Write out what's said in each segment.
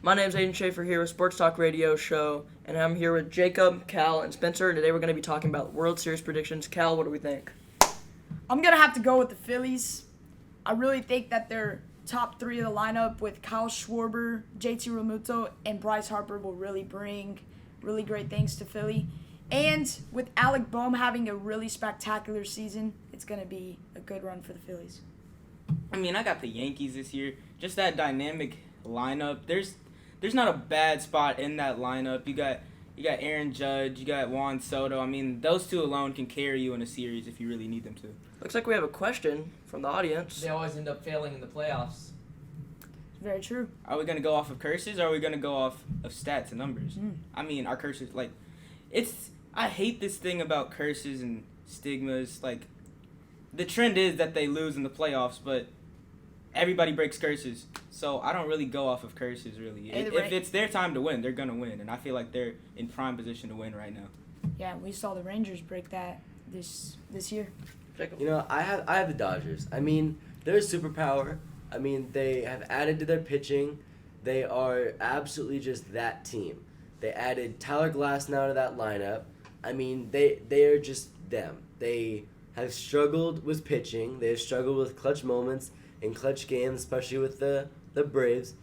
My name's Aiden Schaefer here with Sports Talk Radio Show, and I'm here with Jacob, Cal, and Spencer. Today we're going to be talking about World Series predictions. Cal, what do we think? I'm going to have to go with the Phillies. I really think that their top three of the lineup with Kyle Schwarber, JT Realmuto, and Bryce Harper will really bring really great things to Philly. And with Alec Boehm having a really spectacular season, it's going to be a good run for the Phillies. I mean, I got the Yankees this year. Just that dynamic lineup. There's not a bad spot in that lineup. You got Aaron Judge, you got Juan Soto. I mean, those two alone can carry you in a series if you really need them to. Looks like we have a question from the audience. They always end up failing in the playoffs. Very true. Are we going to go off of curses or are we going to go off of stats and numbers? Mm. I mean, our curses, I hate this thing about curses and stigmas. The trend is that they lose in the playoffs, but everybody breaks curses. So I don't really go off of curses, really. If it's their time to win, they're going to win. And I feel like they're in prime position to win right now. Yeah, we saw the Rangers break that this year. Jacob? You know, I have the Dodgers. I mean, they're a superpower. I mean, they have added to their pitching. They are absolutely just that team. They added Tyler Glasnow to that lineup. I mean, they are just them. They have struggled with pitching. They have struggled with clutch moments in clutch games, especially with the Braves.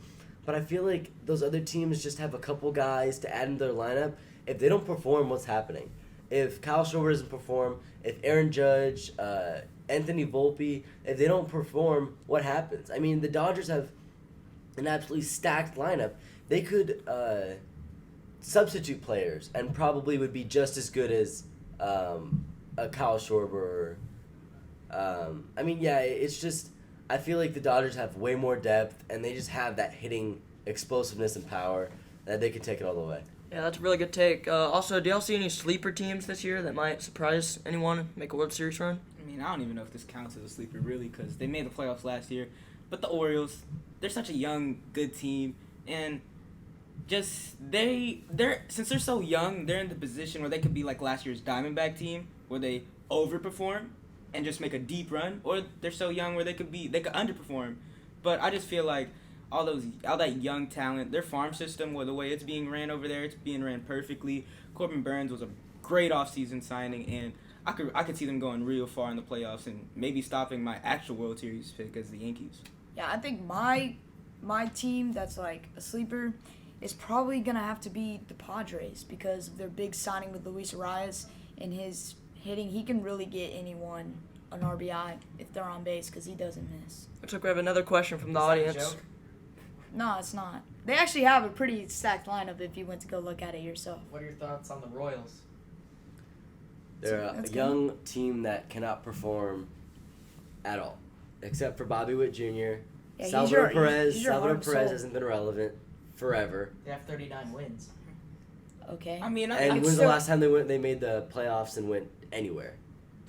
But I feel like those other teams just have a couple guys to add into their lineup. If they don't perform, what's happening? If Kyle Schwarber doesn't perform, if Aaron Judge, Anthony Volpe, if they don't perform, what happens? I mean, the Dodgers have an absolutely stacked lineup. They could substitute players and probably would be just as good as a Kyle Schwarber. It's just, I feel like the Dodgers have way more depth and they just have that hitting explosiveness and power that they can take it all the way. Yeah, that's a really good take. Also, do y'all see any sleeper teams this year that might surprise anyone, make a World Series run? I mean, I don't even know if this counts as a sleeper, really, because they made the playoffs last year. But the Orioles, they're such a young, good team. And just, since they're so young, they're in the position where they could be like last year's Diamondback team, where they overperform and just make a deep run. Or they're so young where they could underperform. But I just feel like all that young talent, their farm system, the way it's being ran over there, it's being ran perfectly. Corbin Burns was a great offseason signing, and I could see them going real far in the playoffs and maybe stopping my actual World Series pick as the Yankees. Yeah, I think my team that's like a sleeper is probably going to have to be the Padres because of their big signing with Luis Arias and his hitting. He can really get anyone an RBI if they're on base because he doesn't miss. Looks like we have another question from the audience. No, it's not. They actually have a pretty stacked lineup if you went to go look at it yourself. What are your thoughts on the Royals? They're a young team that cannot perform at all, except for Bobby Witt Jr. Yeah, Salvador Perez. he's your Salvador heart Perez soul. hasn't been relevant forever. They have 39 wins. Okay. I mean, And when's the last time they made the playoffs and went anywhere?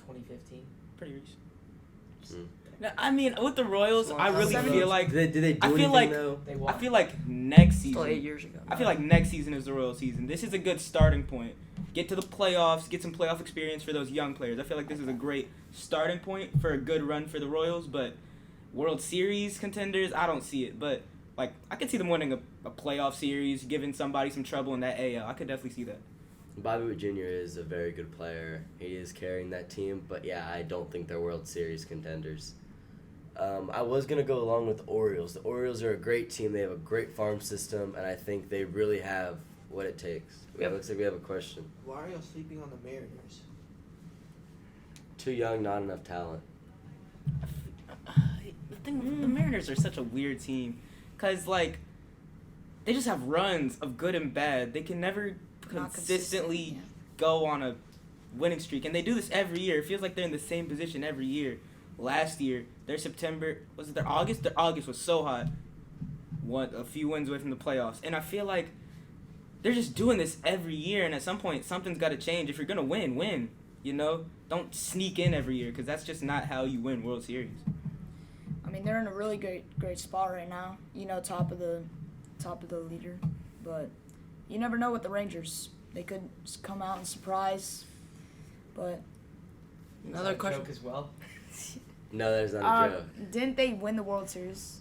2015. pretty recent. Mm. Now, I mean, with the Royals, I really feel like Did they do I feel anything like though? They won. I feel like next Still season. 8 years ago. I feel like next season is the Royals season. This is a good starting point. Get to the playoffs, get some playoff experience for those young players. I feel like this is a great starting point for a good run for the Royals, but World Series contenders, I don't see it. But I could see them winning a playoff series, giving somebody some trouble in that AL. I could definitely see that. Bobby Witt Jr. is a very good player. He is carrying that team, but yeah, I don't think they're World Series contenders. I was going to go along with the Orioles. The Orioles are a great team. They have a great farm system, and I think they really have what it takes. It looks like we have a question. Why are y'all sleeping on the Mariners? Too young, not enough talent. The Mariners are such a weird team because, they just have runs of good and bad. They can never consistently go on a winning streak, and they do this every year. It feels like they're in the same position every year. Last year, their August? Their August was so hot. A few wins away from the playoffs. And I feel like they're just doing this every year, and at some point, something's got to change. If you're going to win, you know? Don't sneak in every year, because that's just not how you win World Series. I mean, they're in a really great spot right now. You know, top of the leader. But you never know with the Rangers. They could come out and surprise. But Another question. Joke as well. No, there's not a joke. didn't they win the World Series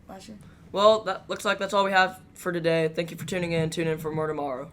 last year? Well, that looks like that's all we have for today. Thank you for tuning in. Tune in for more tomorrow.